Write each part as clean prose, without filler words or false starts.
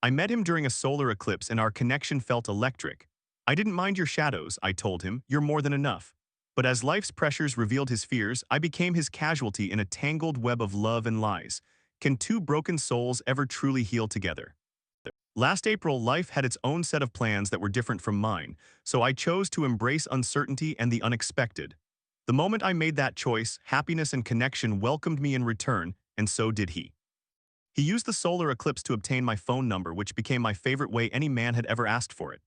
I met him during a solar eclipse and our connection felt electric. I didn't mind your shadows, I told him, you're more than enough. But as life's pressures revealed his fears, I became his casualty in a tangled web of love and lies. Can two broken souls ever truly heal together? Last April, life had its own set of plans that were different from mine, so I chose to embrace uncertainty and the unexpected. The moment I made that choice, happiness and connection welcomed me in return, and so did he. He used the solar eclipse to obtain my phone number, which became my favorite way any man had ever asked for it.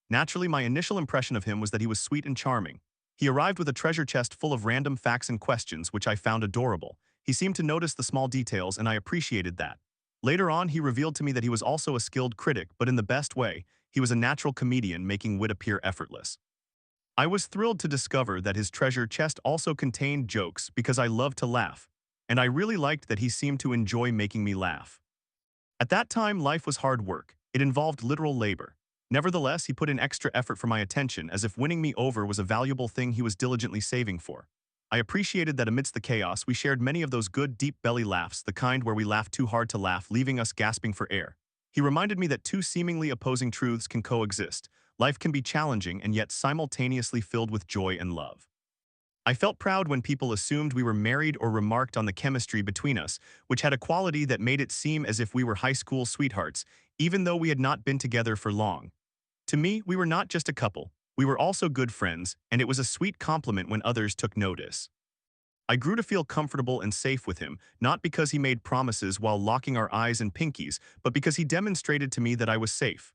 Naturally, my initial impression of him was that he was sweet and charming. He arrived with a treasure chest full of random facts and questions, which I found adorable. He seemed to notice the small details, and I appreciated that. Later on, he revealed to me that he was also a skilled critic, but in the best way. He was a natural comedian, making wit appear effortless. I was thrilled to discover that his treasure chest also contained jokes because I love to laugh, and I really liked that he seemed to enjoy making me laugh. At that time, life was hard work. It involved literal labor. Nevertheless, he put in extra effort for my attention, as if winning me over was a valuable thing he was diligently saving for. I appreciated that amidst the chaos, we shared many of those good, deep belly laughs, the kind where we laugh too hard to laugh, leaving us gasping for air. He reminded me that two seemingly opposing truths can coexist. Life can be challenging and yet simultaneously filled with joy and love. I felt proud when people assumed we were married or remarked on the chemistry between us, which had a quality that made it seem as if we were high school sweethearts, even though we had not been together for long. To me, we were not just a couple. We were also good friends, and it was a sweet compliment when others took notice. I grew to feel comfortable and safe with him, not because he made promises while locking our eyes and pinkies, but because he demonstrated to me that I was safe.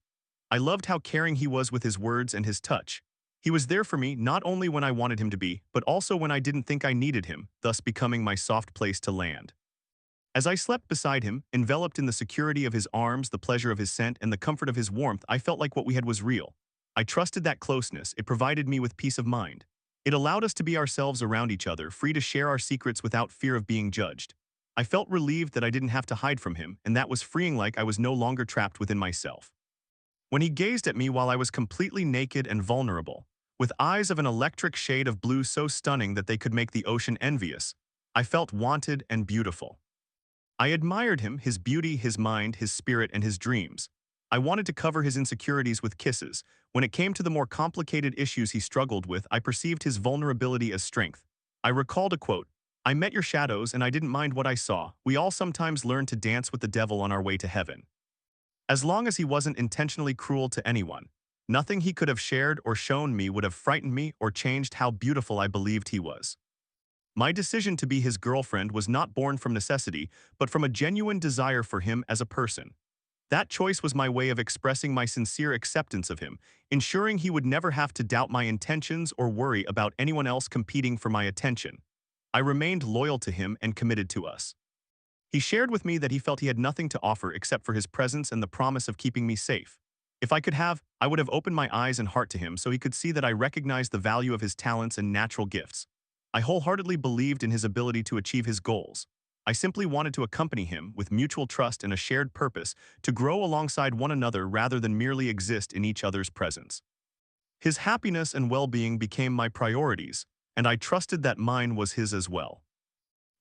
I loved how caring he was with his words and his touch. He was there for me not only when I wanted him to be, but also when I didn't think I needed him, thus becoming my soft place to land. As I slept beside him, enveloped in the security of his arms, the pleasure of his scent, and the comfort of his warmth, I felt like what we had was real. I trusted that closeness. It provided me with peace of mind. It allowed us to be ourselves around each other, free to share our secrets without fear of being judged. I felt relieved that I didn't have to hide from him, and that was freeing, like I was no longer trapped within myself. When he gazed at me while I was completely naked and vulnerable, with eyes of an electric shade of blue so stunning that they could make the ocean envious, I felt wanted and beautiful. I admired him, his beauty, his mind, his spirit, and his dreams. I wanted to cover his insecurities with kisses. When it came to the more complicated issues he struggled with, I perceived his vulnerability as strength. I recalled a quote, "I met your shadows and I didn't mind what I saw. We all sometimes learn to dance with the devil on our way to heaven." As long as he wasn't intentionally cruel to anyone, nothing he could have shared or shown me would have frightened me or changed how beautiful I believed he was. My decision to be his girlfriend was not born from necessity, but from a genuine desire for him as a person. That choice was my way of expressing my sincere acceptance of him, ensuring he would never have to doubt my intentions or worry about anyone else competing for my attention. I remained loyal to him and committed to us. He shared with me that he felt he had nothing to offer except for his presence and the promise of keeping me safe. If I could have, I would have opened my eyes and heart to him so he could see that I recognized the value of his talents and natural gifts. I wholeheartedly believed in his ability to achieve his goals. I simply wanted to accompany him, with mutual trust and a shared purpose, to grow alongside one another rather than merely exist in each other's presence. His happiness and well-being became my priorities, and I trusted that mine was his as well.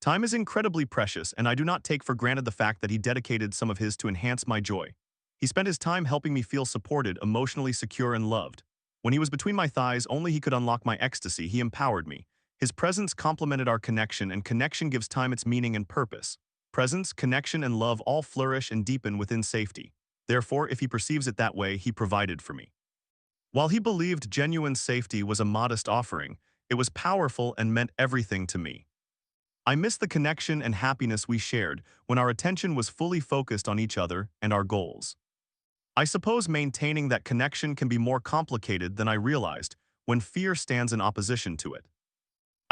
Time is incredibly precious, and I do not take for granted the fact that he dedicated some of his to enhance my joy. He spent his time helping me feel supported, emotionally secure, and loved. When he was between my thighs, only he could unlock my ecstasy. He empowered me. His presence complemented our connection, and connection gives time its meaning and purpose. Presence, connection, and love all flourish and deepen within safety. Therefore, if he perceives it that way, he provided for me. While he believed genuine safety was a modest offering, it was powerful and meant everything to me. I miss the connection and happiness we shared when our attention was fully focused on each other and our goals. I suppose maintaining that connection can be more complicated than I realized when fear stands in opposition to it.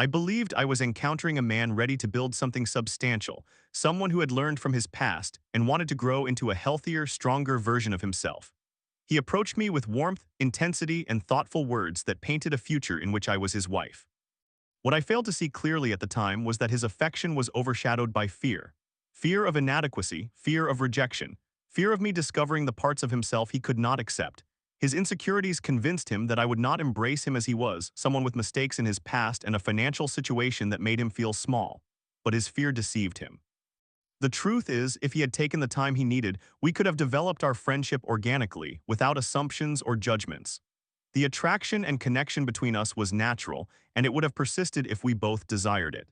I believed I was encountering a man ready to build something substantial, someone who had learned from his past and wanted to grow into a healthier, stronger version of himself. He approached me with warmth, intensity, and thoughtful words that painted a future in which I was his wife. What I failed to see clearly at the time was that his affection was overshadowed by fear. Fear of inadequacy, fear of rejection, fear of me discovering the parts of himself he could not accept. His insecurities convinced him that I would not embrace him as he was, someone with mistakes in his past and a financial situation that made him feel small. But his fear deceived him. The truth is, if he had taken the time he needed, we could have developed our friendship organically, without assumptions or judgments. The attraction and connection between us was natural, and it would have persisted if we both desired it.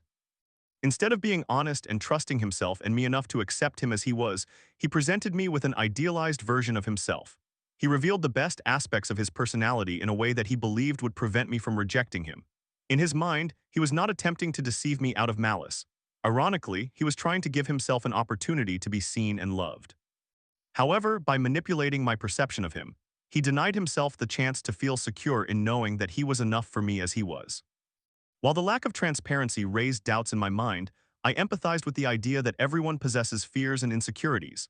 Instead of being honest and trusting himself and me enough to accept him as he was, he presented me with an idealized version of himself. He revealed the best aspects of his personality in a way that he believed would prevent me from rejecting him. In his mind, he was not attempting to deceive me out of malice. Ironically, he was trying to give himself an opportunity to be seen and loved. However, by manipulating my perception of him, he denied himself the chance to feel secure in knowing that he was enough for me as he was. While the lack of transparency raised doubts in my mind, I empathized with the idea that everyone possesses fears and insecurities.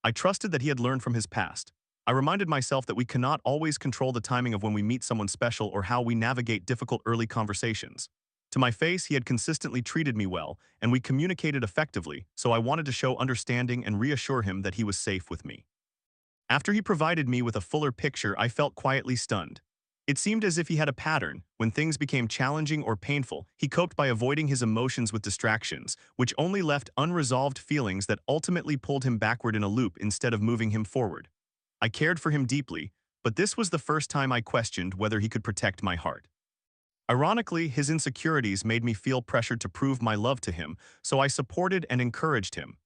I trusted that he had learned from his past. I reminded myself that we cannot always control the timing of when we meet someone special or how we navigate difficult early conversations. To my face, he had consistently treated me well, and we communicated effectively, so I wanted to show understanding and reassure him that he was safe with me. After he provided me with a fuller picture, I felt quietly stunned. It seemed as if he had a pattern. When things became challenging or painful, he coped by avoiding his emotions with distractions, which only left unresolved feelings that ultimately pulled him backward in a loop instead of moving him forward. I cared for him deeply, but this was the first time I questioned whether he could protect my heart. Ironically, his insecurities made me feel pressured to prove my love to him, so I supported and encouraged him.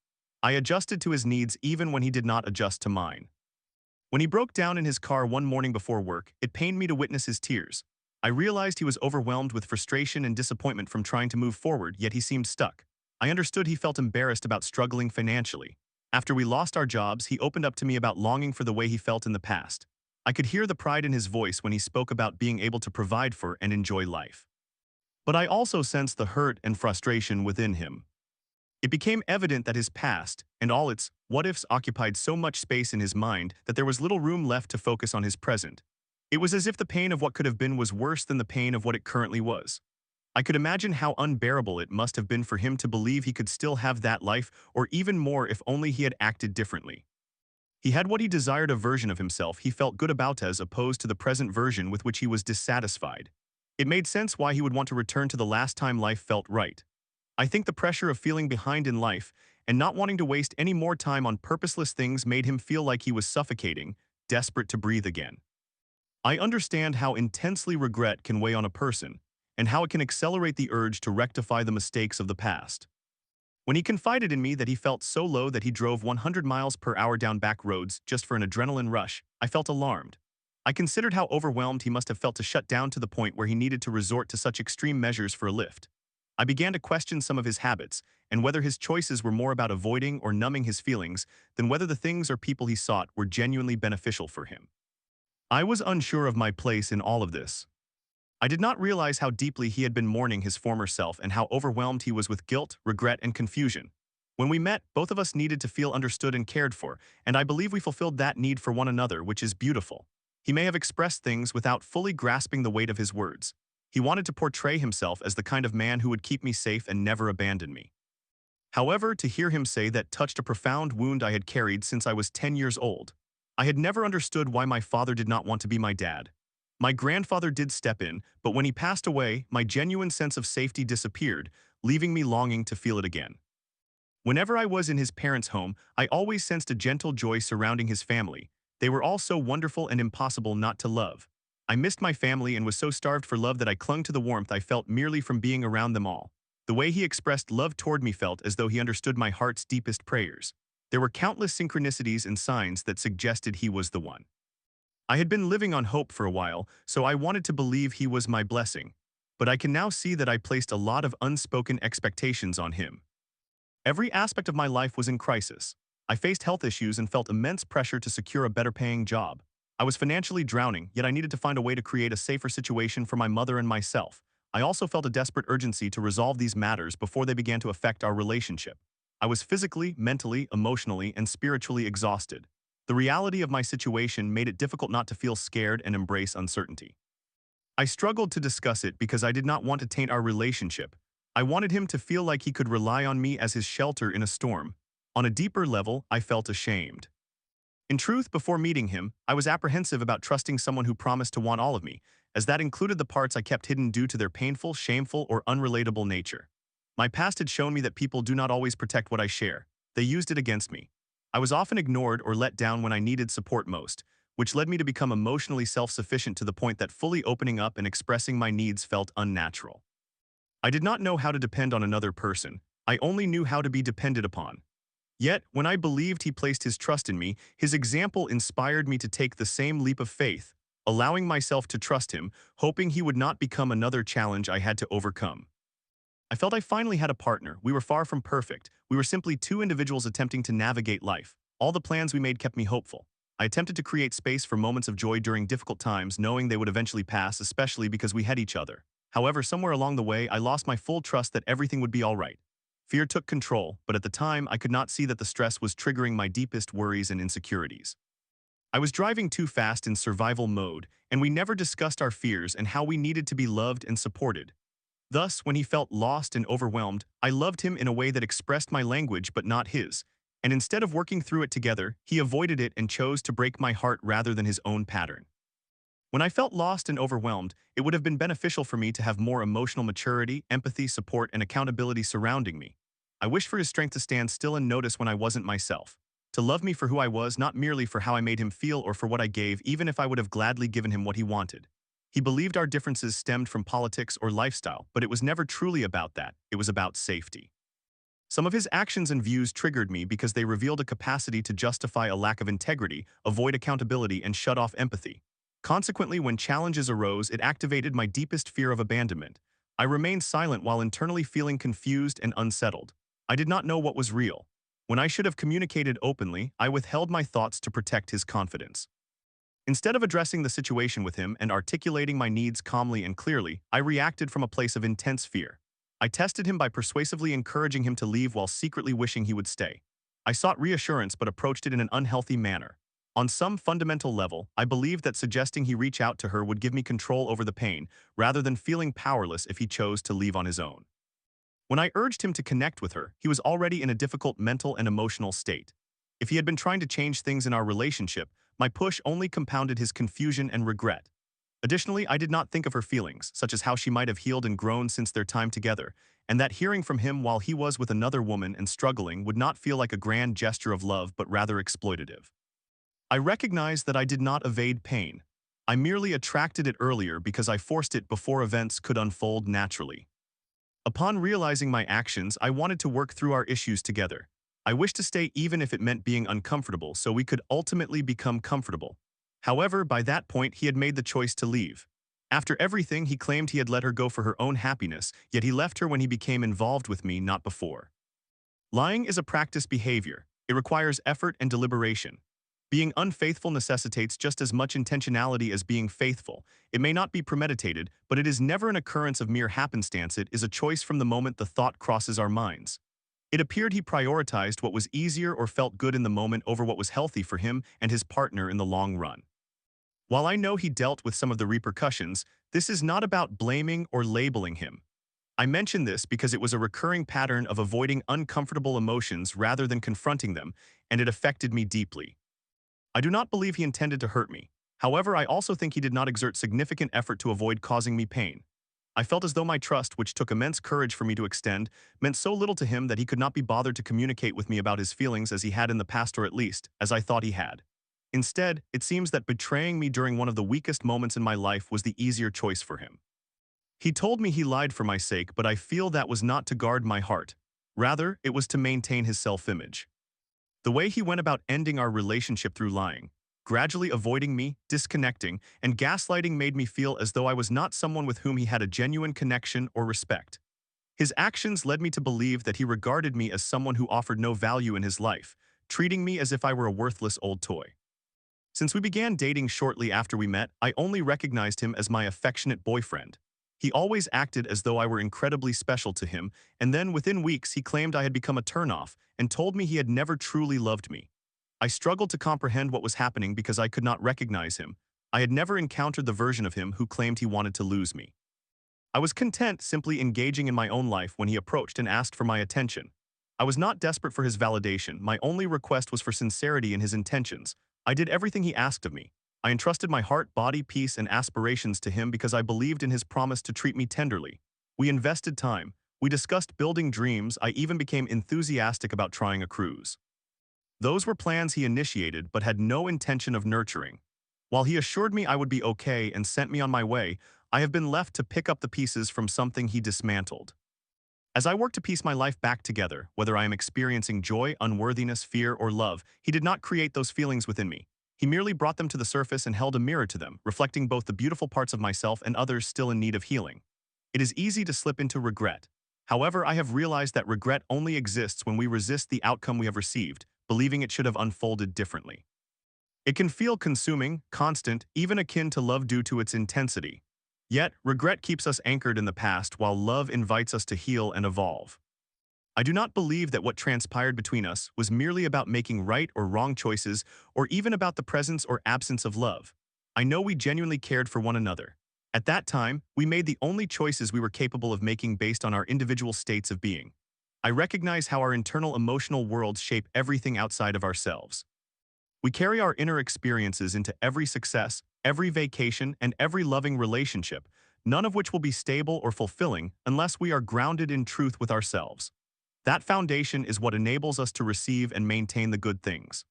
I adjusted to his needs even when he did not adjust to mine. When he broke down in his car one morning before work, it pained me to witness his tears. I realized he was overwhelmed with frustration and disappointment from trying to move forward, yet he seemed stuck. I understood he felt embarrassed about struggling financially. After we lost our jobs, he opened up to me about longing for the way he felt in the past. I could hear the pride in his voice when he spoke about being able to provide for and enjoy life. But I also sensed the hurt and frustration within him. It became evident that his past, and all its what-ifs occupied so much space in his mind that there was little room left to focus on his present. It was as if the pain of what could have been was worse than the pain of what it currently was. I could imagine how unbearable it must have been for him to believe he could still have that life, or even more if only he had acted differently. He had what he desired, a version of himself he felt good about as opposed to the present version with which he was dissatisfied. It made sense why he would want to return to the last time life felt right. I think the pressure of feeling behind in life and not wanting to waste any more time on purposeless things made him feel like he was suffocating, desperate to breathe again. I understand how intensely regret can weigh on a person, and how it can accelerate the urge to rectify the mistakes of the past. When he confided in me that he felt so low that he drove 100 miles per hour down back roads just for an adrenaline rush, I felt alarmed. I considered how overwhelmed he must have felt to shut down to the point where he needed to resort to such extreme measures for a lift. I began to question some of his habits, and whether his choices were more about avoiding or numbing his feelings than whether the things or people he sought were genuinely beneficial for him. I was unsure of my place in all of this. I did not realize how deeply he had been mourning his former self and how overwhelmed he was with guilt, regret, and confusion. When we met, both of us needed to feel understood and cared for, and I believe we fulfilled that need for one another, which is beautiful. He may have expressed things without fully grasping the weight of his words. He wanted to portray himself as the kind of man who would keep me safe and never abandon me. However, to hear him say that touched a profound wound I had carried since I was 10 years old. I had never understood why my father did not want to be my dad. My grandfather did step in, but when he passed away, my genuine sense of safety disappeared, leaving me longing to feel it again. Whenever I was in his parents' home, I always sensed a gentle joy surrounding his family. They were all so wonderful and impossible not to love. I missed my family and was so starved for love that I clung to the warmth I felt merely from being around them all. The way he expressed love toward me felt as though he understood my heart's deepest prayers. There were countless synchronicities and signs that suggested he was the one. I had been living on hope for a while, so I wanted to believe he was my blessing. But I can now see that I placed a lot of unspoken expectations on him. Every aspect of my life was in crisis. I faced health issues and felt immense pressure to secure a better-paying job. I was financially drowning, yet I needed to find a way to create a safer situation for my mother and myself. I also felt a desperate urgency to resolve these matters before they began to affect our relationship. I was physically, mentally, emotionally, and spiritually exhausted. The reality of my situation made it difficult not to feel scared and embrace uncertainty. I struggled to discuss it because I did not want to taint our relationship. I wanted him to feel like he could rely on me as his shelter in a storm. On a deeper level, I felt ashamed. In truth, before meeting him, I was apprehensive about trusting someone who promised to want all of me, as that included the parts I kept hidden due to their painful, shameful, or unrelatable nature. My past had shown me that people do not always protect what I share. They used it against me. I was often ignored or let down when I needed support most, which led me to become emotionally self-sufficient to the point that fully opening up and expressing my needs felt unnatural. I did not know how to depend on another person. I only knew how to be depended upon. Yet, when I believed he placed his trust in me, his example inspired me to take the same leap of faith, allowing myself to trust him, hoping he would not become another challenge I had to overcome. I felt I finally had a partner. We were far from perfect. We were simply two individuals attempting to navigate life. All the plans we made kept me hopeful. I attempted to create space for moments of joy during difficult times, knowing they would eventually pass, especially because we had each other. However, somewhere along the way, I lost my full trust that everything would be all right. Fear took control, but at the time, I could not see that the stress was triggering my deepest worries and insecurities. I was driving too fast in survival mode, and we never discussed our fears and how we needed to be loved and supported. Thus, when he felt lost and overwhelmed, I loved him in a way that expressed my language but not his, and instead of working through it together, he avoided it and chose to break my heart rather than his own pattern. When I felt lost and overwhelmed, it would have been beneficial for me to have more emotional maturity, empathy, support, and accountability surrounding me. I wished for his strength to stand still and notice when I wasn't myself. To love me for who I was, not merely for how I made him feel or for what I gave, even if I would have gladly given him what he wanted. He believed our differences stemmed from politics or lifestyle, but it was never truly about that. It was about safety. Some of his actions and views triggered me because they revealed a capacity to justify a lack of integrity, avoid accountability, and shut off empathy. Consequently, when challenges arose, it activated my deepest fear of abandonment. I remained silent while internally feeling confused and unsettled. I did not know what was real. When I should have communicated openly, I withheld my thoughts to protect his confidence. Instead of addressing the situation with him and articulating my needs calmly and clearly, I reacted from a place of intense fear. I tested him by persuasively encouraging him to leave while secretly wishing he would stay. I sought reassurance but approached it in an unhealthy manner. On some fundamental level, I believed that suggesting he reach out to her would give me control over the pain, rather than feeling powerless if he chose to leave on his own. When I urged him to connect with her, he was already in a difficult mental and emotional state. If he had been trying to change things in our relationship, my push only compounded his confusion and regret. Additionally, I did not think of her feelings, such as how she might have healed and grown since their time together, and that hearing from him while he was with another woman and struggling would not feel like a grand gesture of love but rather exploitative. I recognized that I did not evade pain. I merely attracted it earlier because I forced it before events could unfold naturally. Upon realizing my actions, I wanted to work through our issues together. I wished to stay even if it meant being uncomfortable so we could ultimately become comfortable. However, by that point, he had made the choice to leave. After everything, he claimed he had let her go for her own happiness, yet he left her when he became involved with me, not before. Lying is a practiced behavior. It requires effort and deliberation. Being unfaithful necessitates just as much intentionality as being faithful. It may not be premeditated, but it is never an occurrence of mere happenstance. It is a choice from the moment the thought crosses our minds. It appeared he prioritized what was easier or felt good in the moment over what was healthy for him and his partner in the long run. While I know he dealt with some of the repercussions, this is not about blaming or labeling him. I mention this because it was a recurring pattern of avoiding uncomfortable emotions rather than confronting them, and it affected me deeply. I do not believe he intended to hurt me. However, I also think he did not exert significant effort to avoid causing me pain. I felt as though my trust, which took immense courage for me to extend, meant so little to him that he could not be bothered to communicate with me about his feelings as he had in the past, or at least, as I thought he had. Instead, it seems that betraying me during one of the weakest moments in my life was the easier choice for him. He told me he lied for my sake, but I feel that was not to guard my heart. Rather, it was to maintain his self-image. The way he went about ending our relationship through lying, gradually avoiding me, disconnecting, and gaslighting made me feel as though I was not someone with whom he had a genuine connection or respect. His actions led me to believe that he regarded me as someone who offered no value in his life, treating me as if I were a worthless old toy. Since we began dating shortly after we met, I only recognized him as my affectionate boyfriend. He always acted as though I were incredibly special to him, and then within weeks he claimed I had become a turnoff and told me he had never truly loved me. I struggled to comprehend what was happening because I could not recognize him. I had never encountered the version of him who claimed he wanted to lose me. I was content simply engaging in my own life when he approached and asked for my attention. I was not desperate for his validation. My only request was for sincerity in his intentions. I did everything he asked of me. I entrusted my heart, body, peace, and aspirations to him because I believed in his promise to treat me tenderly. We invested time. We discussed building dreams. I even became enthusiastic about trying a cruise. Those were plans he initiated but had no intention of nurturing. While he assured me I would be okay and sent me on my way, I have been left to pick up the pieces from something he dismantled. As I work to piece my life back together, whether I am experiencing joy, unworthiness, fear, or love, he did not create those feelings within me. He merely brought them to the surface and held a mirror to them, reflecting both the beautiful parts of myself and others still in need of healing. It is easy to slip into regret. However, I have realized that regret only exists when we resist the outcome we have received, believing it should have unfolded differently. It can feel consuming, constant, even akin to love due to its intensity. Yet, regret keeps us anchored in the past while love invites us to heal and evolve. I do not believe that what transpired between us was merely about making right or wrong choices or even about the presence or absence of love. I know we genuinely cared for one another. At that time, we made the only choices we were capable of making based on our individual states of being. I recognize how our internal emotional worlds shape everything outside of ourselves. We carry our inner experiences into every success, every vacation, and every loving relationship, none of which will be stable or fulfilling unless we are grounded in truth with ourselves. That foundation is what enables us to receive and maintain the good things.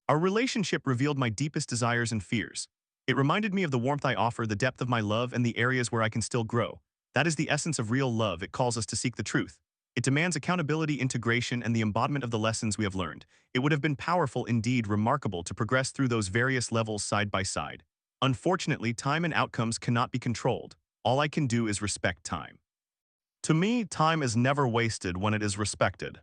Our relationship revealed my deepest desires and fears. It reminded me of the warmth I offer, the depth of my love, and the areas where I can still grow. That is the essence of real love. It calls us to seek the truth. It demands accountability, integration, and the embodiment of the lessons we have learned. It would have been powerful, indeed remarkable, to progress through those various levels side by side. Unfortunately, time and outcomes cannot be controlled. All I can do is respect time. To me, time is never wasted when it is respected.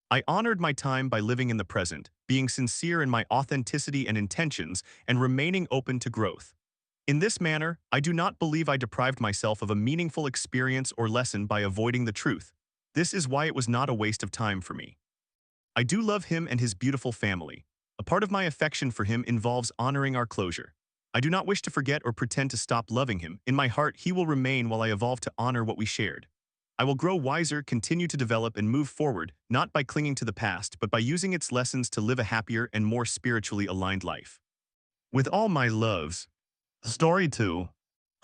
I honored my time by living in the present, being sincere in my authenticity and intentions, and remaining open to growth. In this manner, I do not believe I deprived myself of a meaningful experience or lesson by avoiding the truth. This is why it was not a waste of time for me. I do love him and his beautiful family. A part of my affection for him involves honoring our closure. I do not wish to forget or pretend to stop loving him. In my heart, he will remain while I evolve to honor what we shared. I will grow wiser, continue to develop, and move forward, not by clinging to the past, but by using its lessons to live a happier and more spiritually aligned life. With all my loves. Story 2.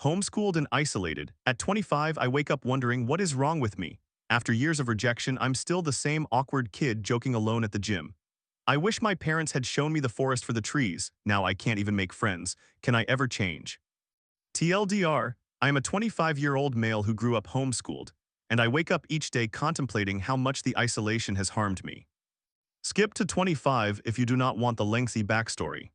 Homeschooled and isolated. At 25, I wake up wondering what is wrong with me. After years of rejection, I'm still the same awkward kid joking alone at the gym. I wish my parents had shown me the forest for the trees. Now I can't even make friends. Can I ever change? TLDR, I am a 25-year-old male who grew up homeschooled, and I wake up each day contemplating how much the isolation has harmed me. Skip to 25 if you do not want the lengthy backstory.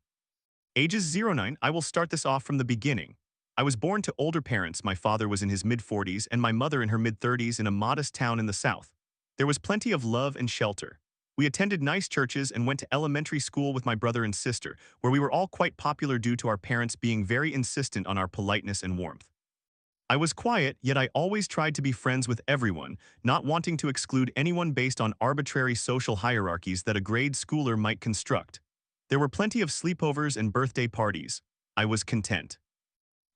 Ages 09, I will start this off from the beginning. I was born to older parents. My father was in his mid-40s and my mother in her mid-30s in a modest town in the South. There was plenty of love and shelter. We attended nice churches and went to elementary school with my brother and sister, where we were all quite popular due to our parents being very insistent on our politeness and warmth. I was quiet, yet I always tried to be friends with everyone, not wanting to exclude anyone based on arbitrary social hierarchies that a grade schooler might construct. There were plenty of sleepovers and birthday parties. I was content.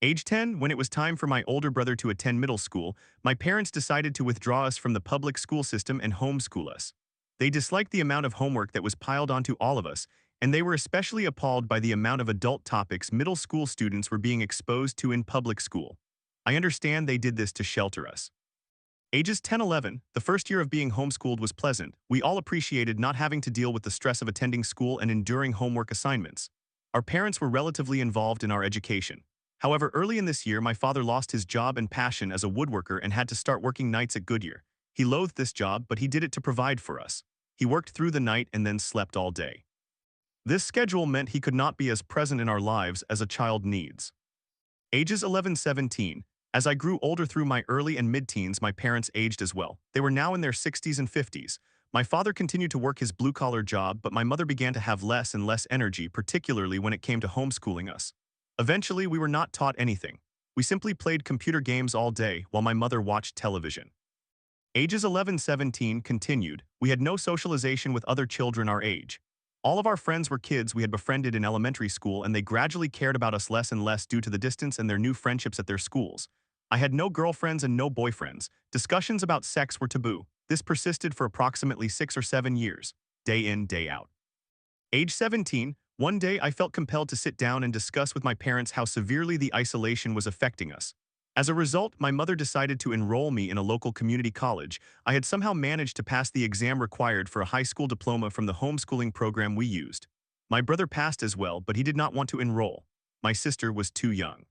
Age 10, when it was time for my older brother to attend middle school, my parents decided to withdraw us from the public school system and homeschool us. They disliked the amount of homework that was piled onto all of us, and they were especially appalled by the amount of adult topics middle school students were being exposed to in public school. I understand they did this to shelter us. Ages 10-11, the first year of being homeschooled was pleasant. We all appreciated not having to deal with the stress of attending school and enduring homework assignments. Our parents were relatively involved in our education. However, early in this year, my father lost his job and passion as a woodworker and had to start working nights at Goodyear. He loathed this job, but he did it to provide for us. He worked through the night and then slept all day. This schedule meant he could not be as present in our lives as a child needs. Ages 11-17. As I grew older through my early and mid-teens, my parents aged as well. They were now in their 60s and 50s. My father continued to work his blue-collar job, but my mother began to have less and less energy, particularly when it came to homeschooling us. Eventually, we were not taught anything. We simply played computer games all day while my mother watched television. Ages 11-17 continued. We had no socialization with other children our age. All of our friends were kids we had befriended in elementary school, and they gradually cared about us less and less due to the distance and their new friendships at their schools. I had no girlfriends and no boyfriends. Discussions about sex were taboo. This persisted for approximately 6 or 7 years, day in, day out. Age 17, one day I felt compelled to sit down and discuss with my parents how severely the isolation was affecting us. As a result, my mother decided to enroll me in a local community college. I had somehow managed to pass the exam required for a high school diploma from the homeschooling program we used. My brother passed as well, but he did not want to enroll. My sister was too young.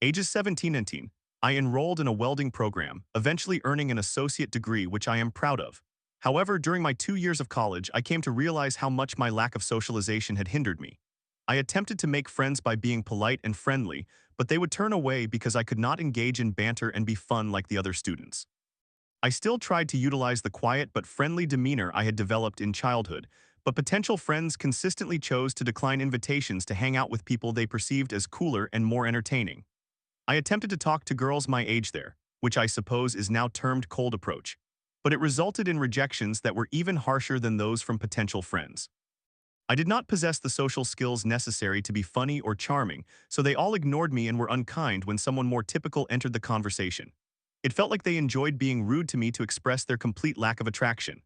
Ages 17 and 18, I enrolled in a welding program, eventually earning an associate degree, which I am proud of. However, during my 2 years of college, I came to realize how much my lack of socialization had hindered me. I attempted to make friends by being polite and friendly, but they would turn away because I could not engage in banter and be fun like the other students. I still tried to utilize the quiet but friendly demeanor I had developed in childhood, but potential friends consistently chose to decline invitations to hang out with people they perceived as cooler and more entertaining. I attempted to talk to girls my age there, which I suppose is now termed cold approach, but it resulted in rejections that were even harsher than those from potential friends. I did not possess the social skills necessary to be funny or charming, so they all ignored me and were unkind when someone more typical entered the conversation. It felt like they enjoyed being rude to me to express their complete lack of attraction.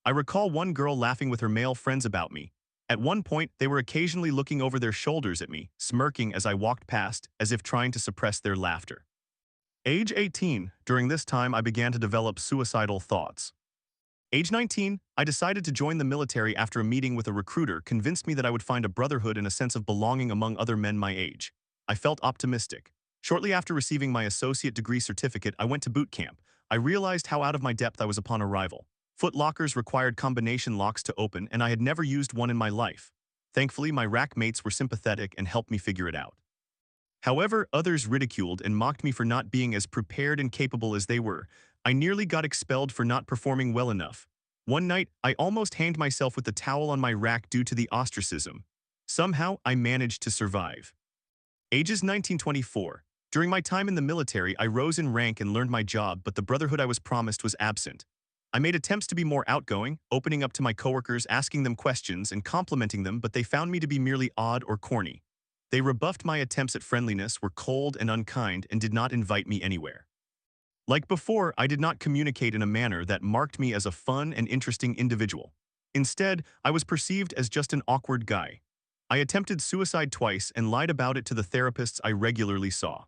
I recall one girl laughing with her male friends about me. At one point, they were occasionally looking over their shoulders at me, smirking as I walked past, as if trying to suppress their laughter. Age 18, during this time I began to develop suicidal thoughts. Age 19, I decided to join the military after a meeting with a recruiter convinced me that I would find a brotherhood and a sense of belonging among other men my age. I felt optimistic. Shortly after receiving my associate degree certificate, I went to boot camp. I realized how out of my depth I was upon arrival. Foot lockers required combination locks to open, and I had never used one in my life. Thankfully, my rack mates were sympathetic and helped me figure it out. However, others ridiculed and mocked me for not being as prepared and capable as they were. I nearly got expelled for not performing well enough. One night, I almost hanged myself with the towel on my rack due to the ostracism. Somehow, I managed to survive. Ages 19-24. During my time in the military, I rose in rank and learned my job, but the brotherhood I was promised was absent. I made attempts to be more outgoing, opening up to my coworkers, asking them questions, and complimenting them, but they found me to be merely odd or corny. They rebuffed my attempts at friendliness, were cold and unkind, and did not invite me anywhere. Like before, I did not communicate in a manner that marked me as a fun and interesting individual. Instead, I was perceived as just an awkward guy. I attempted suicide twice and lied about it to the therapists I regularly saw.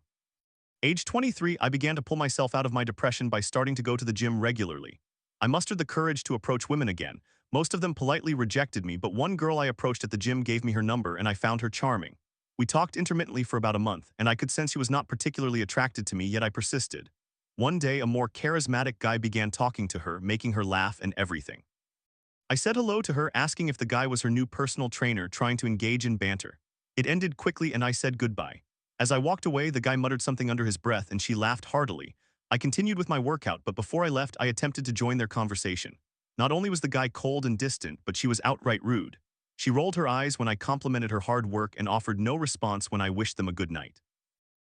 Age 23, I began to pull myself out of my depression by starting to go to the gym regularly. I mustered the courage to approach women again. Most of them politely rejected me, but one girl I approached at the gym gave me her number and I found her charming. We talked intermittently for about a month, and I could sense she was not particularly attracted to me, yet I persisted. One day, a more charismatic guy began talking to her, making her laugh and everything. I said hello to her, asking if the guy was her new personal trainer, trying to engage in banter. It ended quickly and I said goodbye. As I walked away, the guy muttered something under his breath and she laughed heartily. I continued with my workout, but before I left, I attempted to join their conversation. Not only was the guy cold and distant, but she was outright rude. She rolled her eyes when I complimented her hard work and offered no response when I wished them a good night.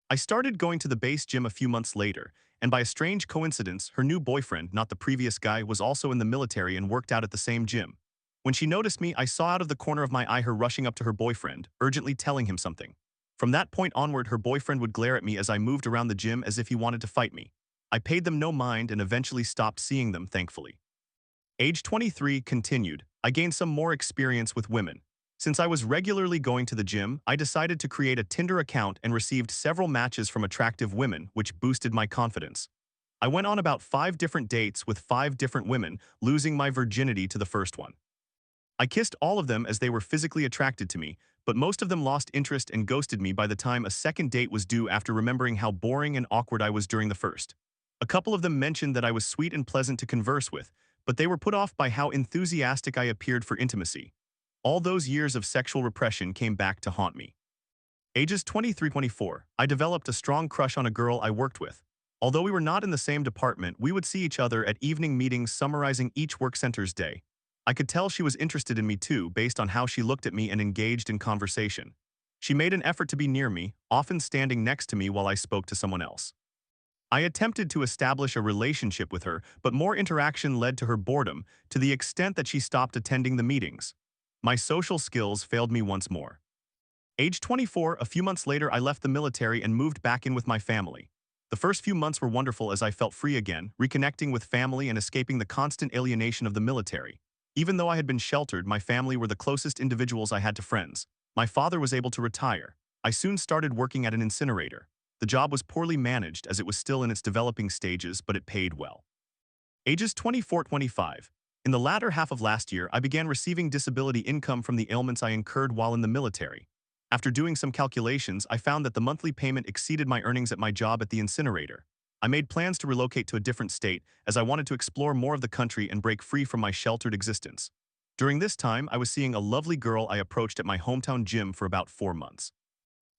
I started going to the base gym a few months later, and by a strange coincidence, her new boyfriend, not the previous guy, was also in the military and worked out at the same gym. When she noticed me, I saw out of the corner of my eye her rushing up to her boyfriend, urgently telling him something. From that point onward, her boyfriend would glare at me as I moved around the gym as if he wanted to fight me. I paid them no mind and eventually stopped seeing them, thankfully. Age 23 continued. I gained some more experience with women. Since I was regularly going to the gym, I decided to create a Tinder account and received several matches from attractive women, which boosted my confidence. I went on about 5 different dates with 5 different women, losing my virginity to the first one. I kissed all of them as they were physically attracted to me, but most of them lost interest and ghosted me by the time a second date was due after remembering how boring and awkward I was during the first. A couple of them mentioned that I was sweet and pleasant to converse with, but they were put off by how enthusiastic I appeared for intimacy. All those years of sexual repression came back to haunt me. Ages 23-24, I developed a strong crush on a girl I worked with. Although we were not in the same department, we would see each other at evening meetings summarizing each work center's day. I could tell she was interested in me too, based on how she looked at me and engaged in conversation. She made an effort to be near me, often standing next to me while I spoke to someone else. I attempted to establish a relationship with her, but more interaction led to her boredom, to the extent that she stopped attending the meetings. My social skills failed me once more. Age 24, a few months later, I left the military and moved back in with my family. The first few months were wonderful as I felt free again, reconnecting with family and escaping the constant alienation of the military. Even though I had been sheltered, my family were the closest individuals I had to friends. My father was able to retire. I soon started working at an incinerator. The job was poorly managed as it was still in its developing stages, but it paid well. Ages 24-25. In the latter half of last year, I began receiving disability income from the ailments I incurred while in the military. After doing some calculations, I found that the monthly payment exceeded my earnings at my job at the incinerator. I made plans to relocate to a different state as I wanted to explore more of the country and break free from my sheltered existence. During this time, I was seeing a lovely girl I approached at my hometown gym for about 4 months.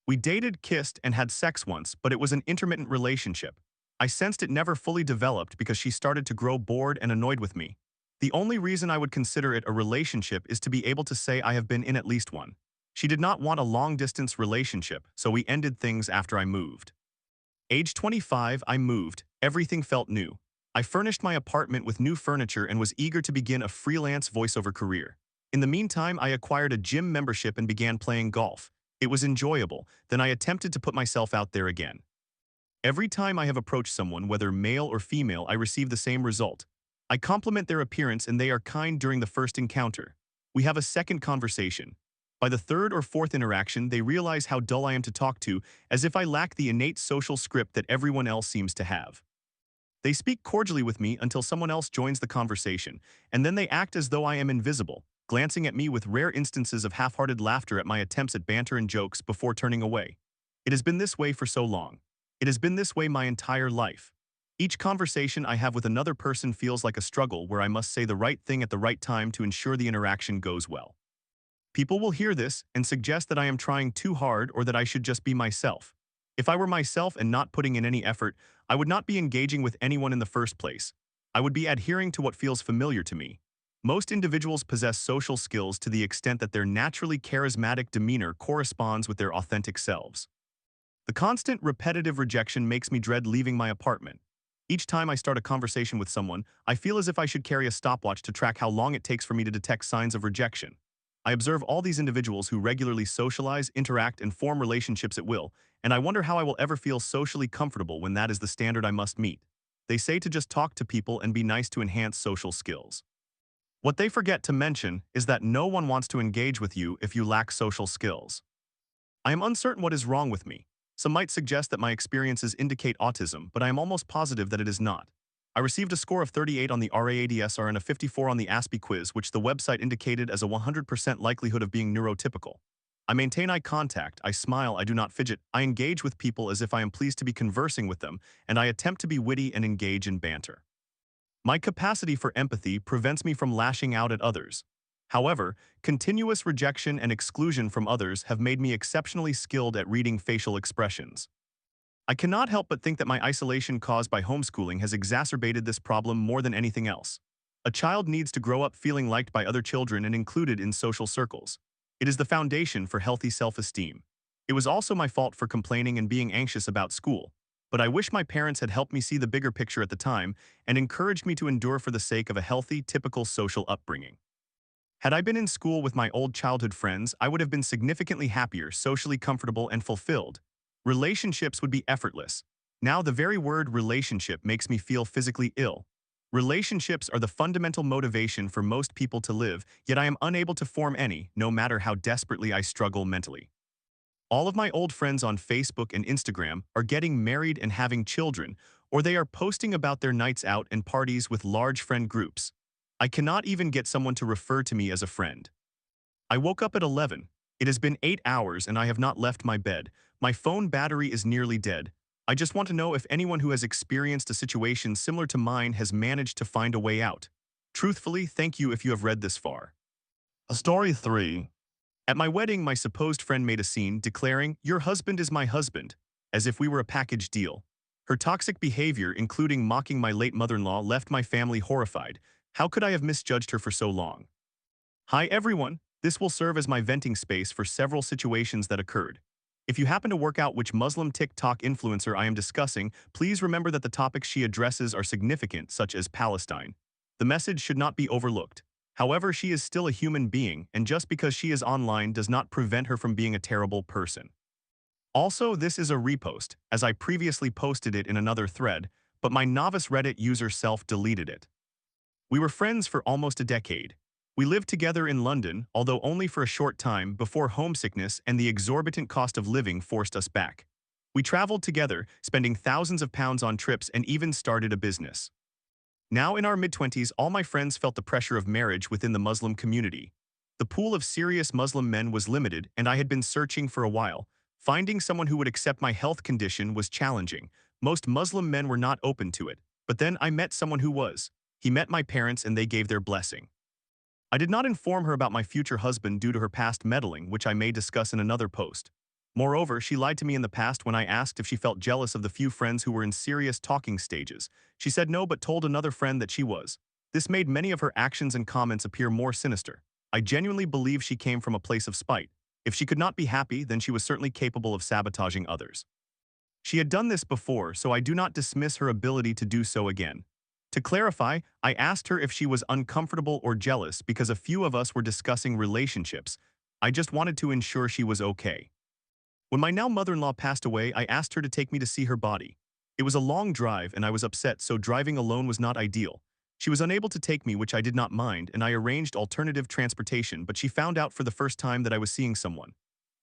We dated, kissed, and had sex once, but it was an intermittent relationship. I sensed it never fully developed because she started to grow bored and annoyed with me. The only reason I would consider it a relationship is to be able to say I have been in at least one. She did not want a long-distance relationship, so we ended things after I moved. Age 25, I moved. Everything felt new. I furnished my apartment with new furniture and was eager to begin a freelance voiceover career. In the meantime, I acquired a gym membership and began playing golf. It was enjoyable, then I attempted to put myself out there again. Every time I have approached someone, whether male or female, I receive the same result. I compliment their appearance and they are kind during the first encounter. We have a second conversation. By the third or fourth interaction, they realize how dull I am to talk to, as if I lack the innate social script that everyone else seems to have. They speak cordially with me until someone else joins the conversation, and then they act as though I am invisible, glancing at me with rare instances of half-hearted laughter at my attempts at banter and jokes before turning away. It has been this way for so long. It has been this way my entire life. Each conversation I have with another person feels like a struggle where I must say the right thing at the right time to ensure the interaction goes well. People will hear this and suggest that I am trying too hard or that I should just be myself. If I were myself and not putting in any effort, I would not be engaging with anyone in the first place. I would be adhering to what feels familiar to me. Most individuals possess social skills to the extent that their naturally charismatic demeanor corresponds with their authentic selves. The constant, repetitive rejection makes me dread leaving my apartment. Each time I start a conversation with someone, I feel as if I should carry a stopwatch to track how long it takes for me to detect signs of rejection. I observe all these individuals who regularly socialize, interact, and form relationships at will, and I wonder how I will ever feel socially comfortable when that is the standard I must meet. They say to just talk to people and be nice to enhance social skills. What they forget to mention is that no one wants to engage with you if you lack social skills. I am uncertain what is wrong with me. Some might suggest that my experiences indicate autism, but I am almost positive that it is not. I received a score of 38 on the RAADSR and a 54 on the ASPE quiz, which the website indicated as a 100% likelihood of being neurotypical. I maintain eye contact, I smile, I do not fidget, I engage with people as if I am pleased to be conversing with them, and I attempt to be witty and engage in banter. My capacity for empathy prevents me from lashing out at others. However, continuous rejection and exclusion from others have made me exceptionally skilled at reading facial expressions. I cannot help but think that my isolation caused by homeschooling has exacerbated this problem more than anything else. A child needs to grow up feeling liked by other children and included in social circles. It is the foundation for healthy self-esteem. It was also my fault for complaining and being anxious about school, but I wish my parents had helped me see the bigger picture at the time and encouraged me to endure for the sake of a healthy, typical social upbringing. Had I been in school with my old childhood friends, I would have been significantly happier, socially comfortable, and fulfilled. Relationships would be effortless. Now the very word relationship makes me feel physically ill. Relationships are the fundamental motivation for most people to live, yet I am unable to form any, no matter how desperately I struggle mentally. All of my old friends on Facebook and Instagram are getting married and having children, or they are posting about their nights out and parties with large friend groups. I cannot even get someone to refer to me as a friend. I woke up at 11. It has been 8 hours and I have not left my bed. My phone battery is nearly dead. I just want to know if anyone who has experienced a situation similar to mine has managed to find a way out. Truthfully, thank you if you have read this far. A story 3. At my wedding, my supposed friend made a scene declaring, "Your husband is my husband," as if we were a package deal. Her toxic behavior, including mocking my late mother-in-law, left my family horrified. How could I have misjudged her for so long? Hi everyone, this will serve as my venting space for several situations that occurred. If you happen to work out which Muslim TikTok influencer I am discussing, please remember that the topics she addresses are significant, such as Palestine. The message should not be overlooked. However, she is still a human being, and just because she is online does not prevent her from being a terrible person. Also, this is a repost, as I previously posted it in another thread, but my novice Reddit user self-deleted it. We were friends for almost a decade. We lived together in London, although only for a short time before homesickness and the exorbitant cost of living forced us back. We traveled together, spending thousands of pounds on trips and even started a business. Now in our mid-20s, all my friends felt the pressure of marriage within the Muslim community. The pool of serious Muslim men was limited, and I had been searching for a while. Finding someone who would accept my health condition was challenging. Most Muslim men were not open to it. But then I met someone who was. He met my parents and they gave their blessing. I did not inform her about my future husband due to her past meddling, which I may discuss in another post. Moreover, she lied to me in the past when I asked if she felt jealous of the few friends who were in serious talking stages. She said no but told another friend that she was. This made many of her actions and comments appear more sinister. I genuinely believe she came from a place of spite. If she could not be happy, then she was certainly capable of sabotaging others. She had done this before, so I do not dismiss her ability to do so again. To clarify, I asked her if she was uncomfortable or jealous because a few of us were discussing relationships. I just wanted to ensure she was okay. When my now mother-in-law passed away, I asked her to take me to see her body. It was a long drive and I was upset, so driving alone was not ideal. She was unable to take me, which I did not mind, and I arranged alternative transportation, but she found out for the first time that I was seeing someone.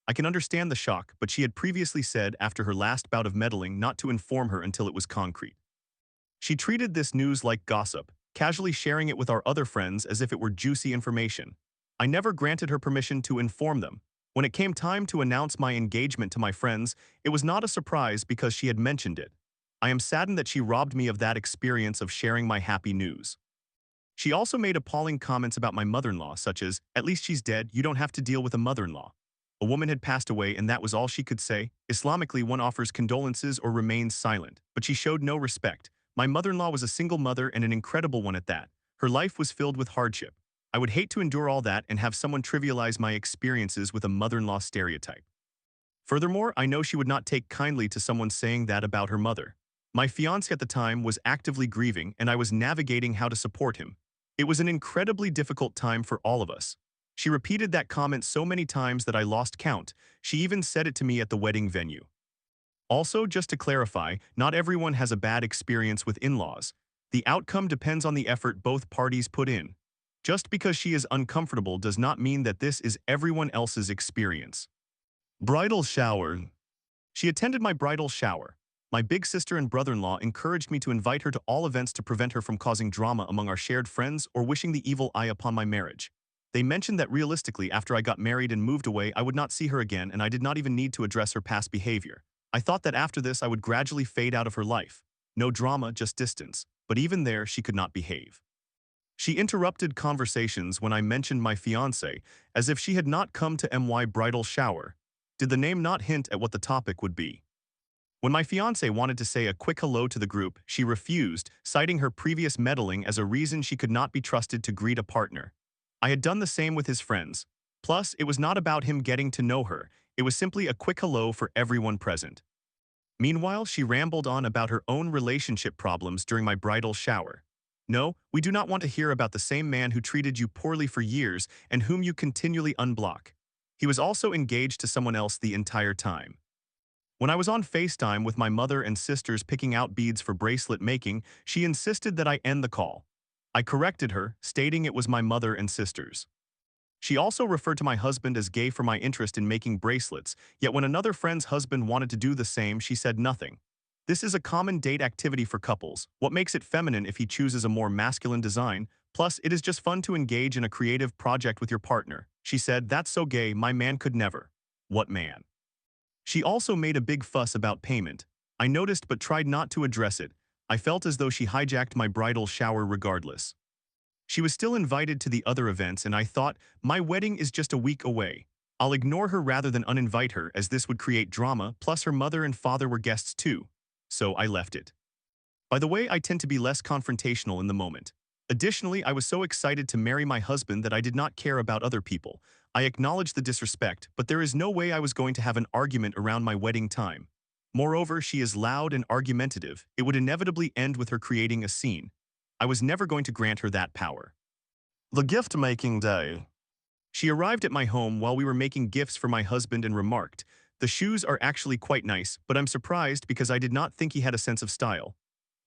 I can understand the shock, but she had previously said after her last bout of meddling not to inform her until it was concrete. She treated this news like gossip, casually sharing it with our other friends as if it were juicy information. I never granted her permission to inform them. When it came time to announce my engagement to my friends, it was not a surprise because she had mentioned it. I am saddened that she robbed me of that experience of sharing my happy news. She also made appalling comments about my mother-in-law, such as, "At least she's dead, you don't have to deal with a mother-in-law." A woman had passed away and that was all she could say. Islamically, one offers condolences or remains silent, but she showed no respect. My mother-in-law was a single mother and an incredible one at that. Her life was filled with hardship. I would hate to endure all that and have someone trivialize my experiences with a mother-in-law stereotype. Furthermore, I know she would not take kindly to someone saying that about her mother. My fiancé at the time was actively grieving and I was navigating how to support him. It was an incredibly difficult time for all of us. She repeated that comment so many times that I lost count. She even said it to me at the wedding venue. Also, just to clarify, not everyone has a bad experience with in-laws. The outcome depends on the effort both parties put in. Just because she is uncomfortable does not mean that this is everyone else's experience. Bridal shower. She attended my bridal shower. My big sister and brother-in-law encouraged me to invite her to all events to prevent her from causing drama among our shared friends or wishing the evil eye upon my marriage. They mentioned that realistically, after I got married and moved away, I would not see her again and I did not even need to address her past behavior. I thought that after this I would gradually fade out of her life. No drama, just distance. But even there, she could not behave. She interrupted conversations when I mentioned my fiancé, as if she had not come to my bridal shower. Did the name not hint at what the topic would be? When my fiancé wanted to say a quick hello to the group, she refused, citing her previous meddling as a reason she could not be trusted to greet a partner. I had done the same with his friends. Plus, it was not about him getting to know her, it was simply a quick hello for everyone present. Meanwhile, she rambled on about her own relationship problems during my bridal shower. No, we do not want to hear about the same man who treated you poorly for years and whom you continually unblock. He was also engaged to someone else the entire time. When I was on FaceTime with my mother and sisters picking out beads for bracelet making, she insisted that I end the call. I corrected her, stating it was my mother and sisters. She also referred to my husband as gay for my interest in making bracelets, yet when another friend's husband wanted to do the same, she said nothing. This is a common date activity for couples. What makes it feminine if he chooses a more masculine design? Plus, it is just fun to engage in a creative project with your partner. She said, "That's so gay, my man could never." What man? She also made a big fuss about payment. I noticed but tried not to address it. I felt as though she hijacked my bridal shower regardless. She was still invited to the other events and I thought, my wedding is just a week away. I'll ignore her rather than uninvite her as this would create drama, plus her mother and father were guests too. So I left it. By the way, I tend to be less confrontational in the moment. Additionally, I was so excited to marry my husband that I did not care about other people. I acknowledged the disrespect, but there is no way I was going to have an argument around my wedding time. Moreover, she is loud and argumentative. It would inevitably end with her creating a scene. I was never going to grant her that power. The gift-making day. She arrived at my home while we were making gifts for my husband and remarked, "The shoes are actually quite nice, but I'm surprised because I did not think he had a sense of style.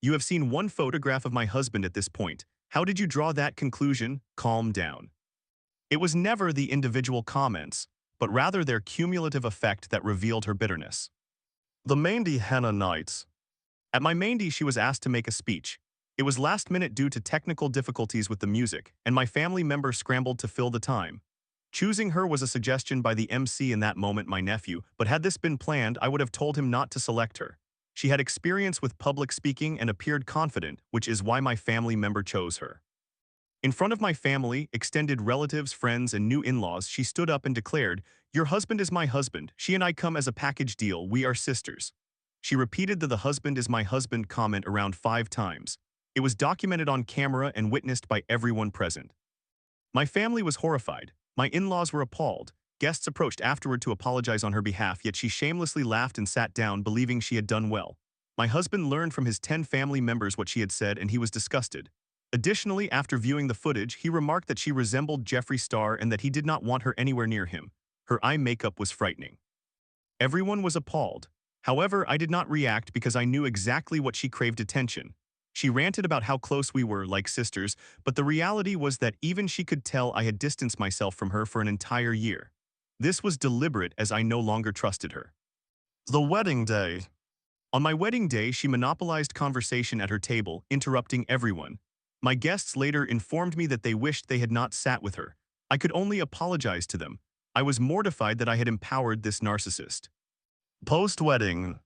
You have seen one photograph of my husband at this point. How did you draw that conclusion? Calm down." It was never the individual comments, but rather their cumulative effect that revealed her bitterness. The Mandy Henna Nights. At my Mandy, she was asked to make a speech. It was last minute due to technical difficulties with the music, and my family member scrambled to fill the time. Choosing her was a suggestion by the MC in that moment, my nephew, but had this been planned, I would have told him not to select her. She had experience with public speaking and appeared confident, which is why my family member chose her. In front of my family, extended relatives, friends, and new in-laws, she stood up and declared, "Your husband is my husband. She and I come as a package deal. We are sisters." She repeated the husband is my husband comment around 5 times. It was documented on camera and witnessed by everyone present. My family was horrified. My in-laws were appalled. Guests approached afterward to apologize on her behalf, yet she shamelessly laughed and sat down, believing she had done well. My husband learned from his 10 family members what she had said, and he was disgusted. Additionally, after viewing the footage, he remarked that she resembled Jeffree Star and that he did not want her anywhere near him. Her eye makeup was frightening. Everyone was appalled. However, I did not react because I knew exactly what she craved attention. She ranted about how close we were, like sisters, but the reality was that even she could tell I had distanced myself from her for an entire year. This was deliberate as I no longer trusted her. The wedding day. On my wedding day, she monopolized conversation at her table, interrupting everyone. My guests later informed me that they wished they had not sat with her. I could only apologize to them. I was mortified that I had empowered this narcissist. Post-wedding.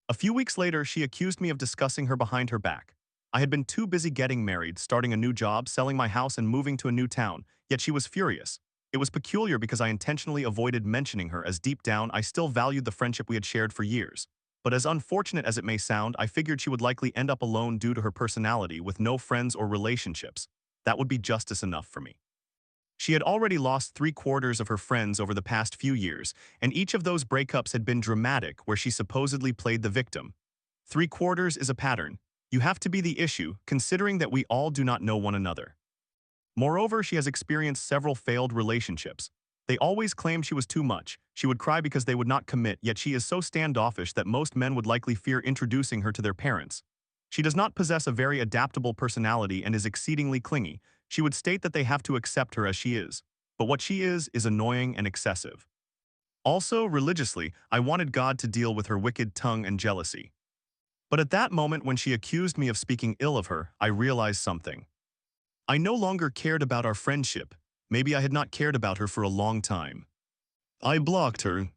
A few weeks later, she accused me of discussing her behind her back. I had been too busy getting married, starting a new job, selling my house, and moving to a new town, yet she was furious. It was peculiar because I intentionally avoided mentioning her, as deep down I still valued the friendship we had shared for years. But as unfortunate as it may sound, I figured she would likely end up alone due to her personality, with no friends or relationships. That would be justice enough for me. She had already lost 3/4 of her friends over the past few years, and each of those breakups had been dramatic, where she supposedly played the victim. 3/4 is a pattern. You have to be the issue, considering that we all do not know one another. Moreover, she has experienced several failed relationships. They always claimed she was too much. She would cry because they would not commit, yet she is so standoffish that most men would likely fear introducing her to their parents. She does not possess a very adaptable personality and is exceedingly clingy. She would state that they have to accept her as she is. But what she is annoying and excessive. Also, religiously, I wanted God to deal with her wicked tongue and jealousy. But at that moment when she accused me of speaking ill of her, I realized something. I no longer cared about our friendship. Maybe I had not cared about her for a long time. I blocked her.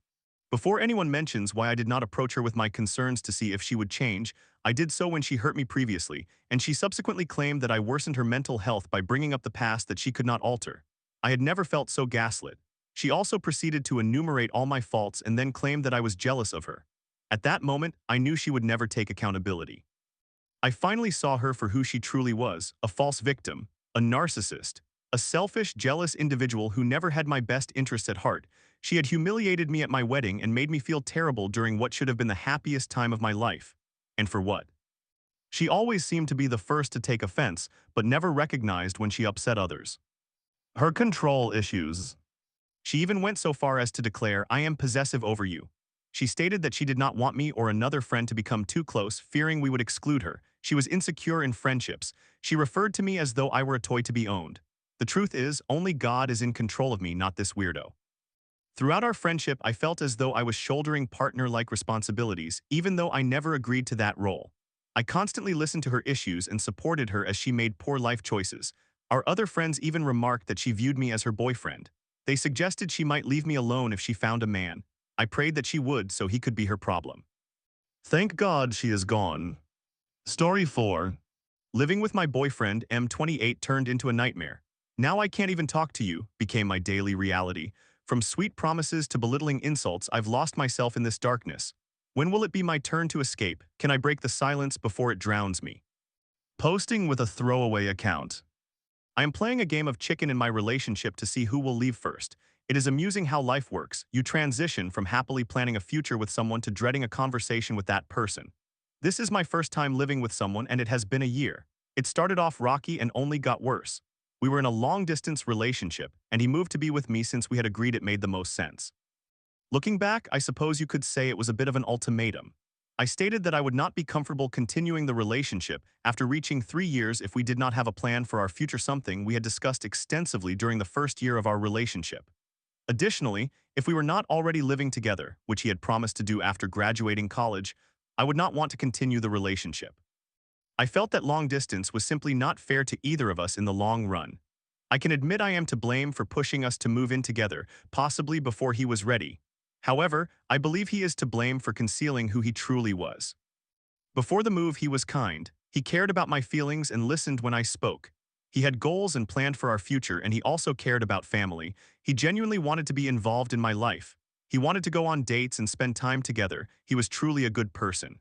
Before anyone mentions why I did not approach her with my concerns to see if she would change, I did so when she hurt me previously, and she subsequently claimed that I worsened her mental health by bringing up the past that she could not alter. I had never felt so gaslit. She also proceeded to enumerate all my faults and then claimed that I was jealous of her. At that moment, I knew she would never take accountability. I finally saw her for who she truly was, a false victim, a narcissist, a selfish, jealous individual who never had my best interests at heart. She had humiliated me at my wedding and made me feel terrible during what should have been the happiest time of my life. And for what? She always seemed to be the first to take offense, but never recognized when she upset others. Her control issues. She even went so far as to declare, "I am possessive over you." She stated that she did not want me or another friend to become too close, fearing we would exclude her. She was insecure in friendships. She referred to me as though I were a toy to be owned. The truth is, only God is in control of me, not this weirdo. Throughout our friendship, I felt as though I was shouldering partner-like responsibilities, even though I never agreed to that role. I constantly listened to her issues and supported her as she made poor life choices. Our other friends even remarked that she viewed me as her boyfriend. They suggested she might leave me alone if she found a man. I prayed that she would so he could be her problem. Thank God she is gone. Story 4. Living with my boyfriend, M28, turned into a nightmare. "Now I can't even talk to you" became my daily reality. From sweet promises to belittling insults, I've lost myself in this darkness. When will it be my turn to escape? Can I break the silence before it drowns me? Posting with a throwaway account. I am playing a game of chicken in my relationship to see who will leave first. It is amusing how life works. You transition from happily planning a future with someone to dreading a conversation with that person. This is my first time living with someone, and it has been a year. It started off rocky and only got worse. We were in a long-distance relationship, and he moved to be with me since we had agreed it made the most sense. Looking back, I suppose you could say it was a bit of an ultimatum. I stated that I would not be comfortable continuing the relationship after reaching 3 years if we did not have a plan for our future, something we had discussed extensively during the first year of our relationship. Additionally, if we were not already living together, which he had promised to do after graduating college, I would not want to continue the relationship. I felt that long distance was simply not fair to either of us in the long run. I can admit I am to blame for pushing us to move in together, possibly before he was ready. However, I believe he is to blame for concealing who he truly was. Before the move, he was kind. He cared about my feelings and listened when I spoke. He had goals and planned for our future, and he also cared about family. He genuinely wanted to be involved in my life. He wanted to go on dates and spend time together. He was truly a good person.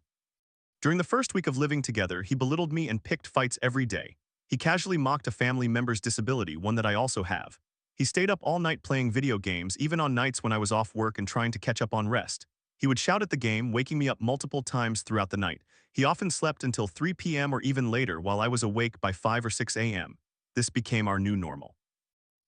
During the first week of living together, he belittled me and picked fights every day. He casually mocked a family member's disability, one that I also have. He stayed up all night playing video games, even on nights when I was off work and trying to catch up on rest. He would shout at the game, waking me up multiple times throughout the night. He often slept until 3 p.m. or even later while I was awake by 5 or 6 a.m. This became our new normal.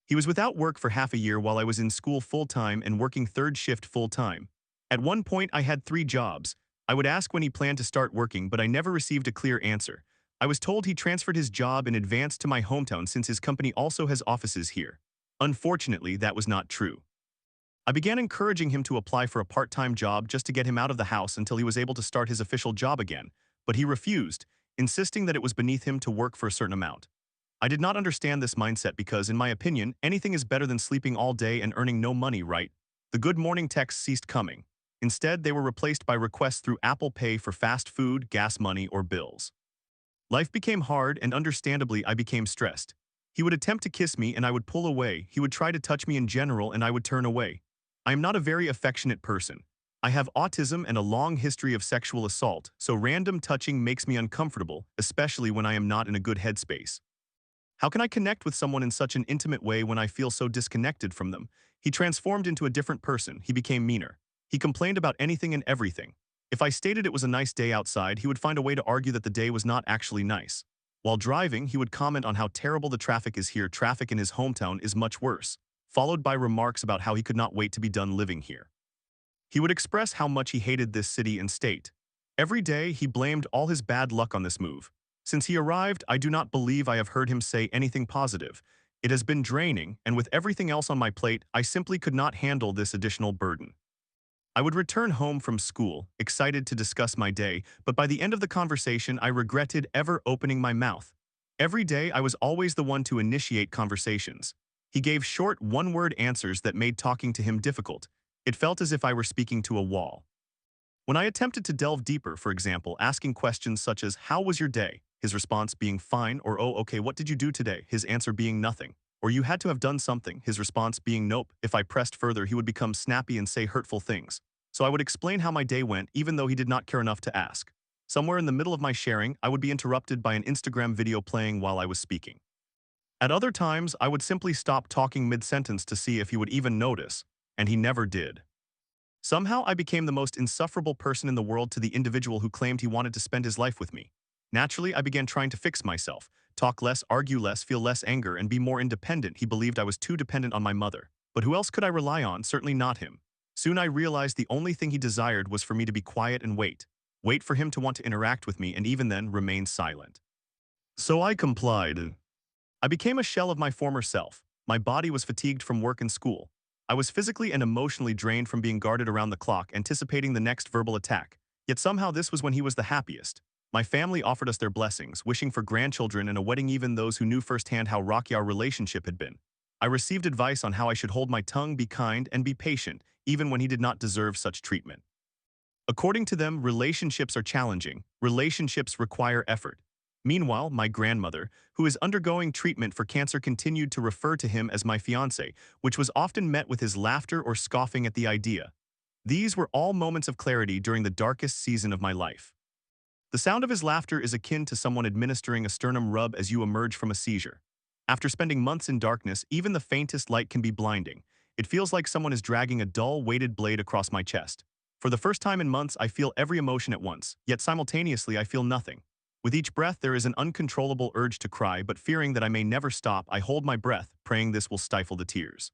He was without work for half a year while I was in school full-time and working third shift full-time. At one point, I had 3 jobs. I would ask when he planned to start working, but I never received a clear answer. I was told he transferred his job in advance to my hometown since his company also has offices here. Unfortunately, that was not true. I began encouraging him to apply for a part-time job just to get him out of the house until he was able to start his official job again, but he refused, insisting that it was beneath him to work for a certain amount. I did not understand this mindset because, in my opinion, anything is better than sleeping all day and earning no money, right? The good morning texts ceased coming. Instead, they were replaced by requests through Apple Pay for fast food, gas money, or bills. Life became hard, and understandably, I became stressed. He would attempt to kiss me and I would pull away. He would try to touch me in general and I would turn away. I am not a very affectionate person. I have autism and a long history of sexual assault, so random touching makes me uncomfortable, especially when I am not in a good headspace. How can I connect with someone in such an intimate way when I feel so disconnected from them? He transformed into a different person. He became meaner. He complained about anything and everything. If I stated it was a nice day outside, he would find a way to argue that the day was not actually nice. While driving, he would comment on how terrible the traffic is here. Traffic in his hometown is much worse, followed by remarks about how he could not wait to be done living here. He would express how much he hated this city and state. Every day, he blamed all his bad luck on this move. Since he arrived, I do not believe I have heard him say anything positive. It has been draining, and with everything else on my plate, I simply could not handle this additional burden. I would return home from school, excited to discuss my day, but by the end of the conversation, I regretted ever opening my mouth. Every day, I was always the one to initiate conversations. He gave short, one-word answers that made talking to him difficult. It felt as if I were speaking to a wall. When I attempted to delve deeper, for example, asking questions such as, "How was your day?" his response being fine, or "Oh, okay, what did you do today?" his answer being nothing. Or "You had to have done something," his response being nope. If I pressed further, he would become snappy and say hurtful things. So I would explain how my day went, even though he did not care enough to ask. Somewhere in the middle of my sharing, I would be interrupted by an Instagram video playing while I was speaking. At other times, I would simply stop talking mid-sentence to see if he would even notice, and he never did. Somehow, I became the most insufferable person in the world to the individual who claimed he wanted to spend his life with me. Naturally, I began trying to fix myself, talk less, argue less, feel less anger, and be more independent. He believed I was too dependent on my mother. But who else could I rely on? Certainly not him. Soon I realized the only thing he desired was for me to be quiet and wait. Wait for him to want to interact with me, and even then, remain silent. So I complied. I became a shell of my former self. My body was fatigued from work and school. I was physically and emotionally drained from being guarded around the clock, anticipating the next verbal attack. Yet somehow this was when he was the happiest. My family offered us their blessings, wishing for grandchildren and a wedding, even those who knew firsthand how rocky our relationship had been. I received advice on how I should hold my tongue, be kind, and be patient, even when he did not deserve such treatment. According to them, relationships are challenging. Relationships require effort. Meanwhile, my grandmother, who is undergoing treatment for cancer, continued to refer to him as my fiancé, which was often met with his laughter or scoffing at the idea. These were all moments of clarity during the darkest season of my life. The sound of his laughter is akin to someone administering a sternum rub as you emerge from a seizure. After spending months in darkness, even the faintest light can be blinding. It feels like someone is dragging a dull, weighted blade across my chest. For the first time in months, I feel every emotion at once, yet simultaneously I feel nothing. With each breath, there is an uncontrollable urge to cry, but fearing that I may never stop, I hold my breath, praying this will stifle the tears.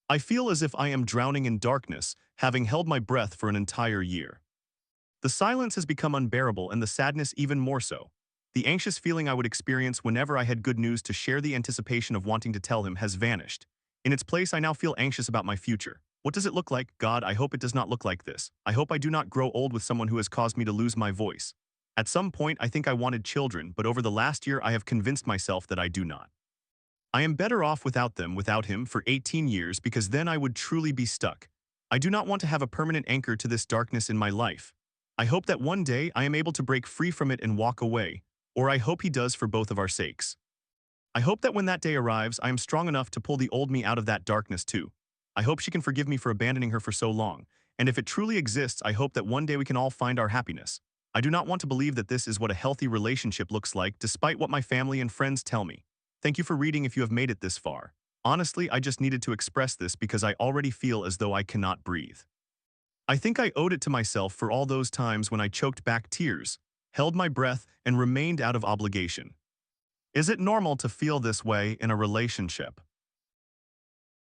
I feel as if I am drowning in darkness, having held my breath for an entire year. The silence has become unbearable and the sadness even more so. The anxious feeling I would experience whenever I had good news to share, the anticipation of wanting to tell him, has vanished. In its place, I now feel anxious about my future. What does it look like? God, I hope it does not look like this. I hope I do not grow old with someone who has caused me to lose my voice. At some point, I think I wanted children, but over the last year, I have convinced myself that I do not. I am better off without them, without him, for 18 years because then I would truly be stuck. I do not want to have a permanent anchor to this darkness in my life. I hope that one day I am able to break free from it and walk away, or I hope he does for both of our sakes. I hope that when that day arrives, I am strong enough to pull the old me out of that darkness too. I hope she can forgive me for abandoning her for so long, and if it truly exists, I hope that one day we can all find our happiness. I do not want to believe that this is what a healthy relationship looks like, despite what my family and friends tell me. Thank you for reading if you have made it this far. Honestly, I just needed to express this because I already feel as though I cannot breathe. I think I owed it to myself for all those times when I choked back tears, held my breath, and remained out of obligation. Is it normal to feel this way in a relationship?